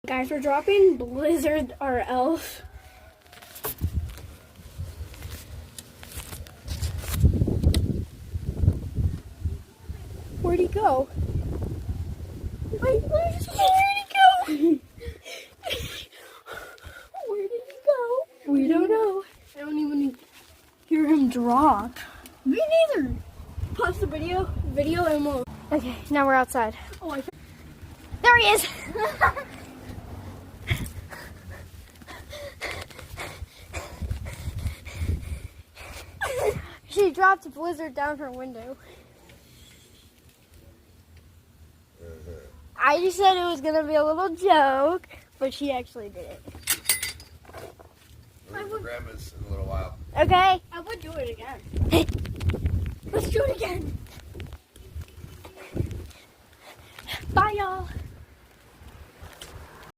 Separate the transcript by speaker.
Speaker 1: Guys, we're dropping Blizzard, our elf. Where'd he go? Where'd he go? Where did he go? We don't know. I don't even hear him drop. Me neither. Pause the video and we'll... Okay, now we're outside. Oh, there he is! She dropped Blizzard down her window. I just said it was gonna be a little joke, but she actually did it.
Speaker 2: We'll for grandma's in a little while.
Speaker 1: Okay. I would do it again. Let's do it again. Bye, y'all.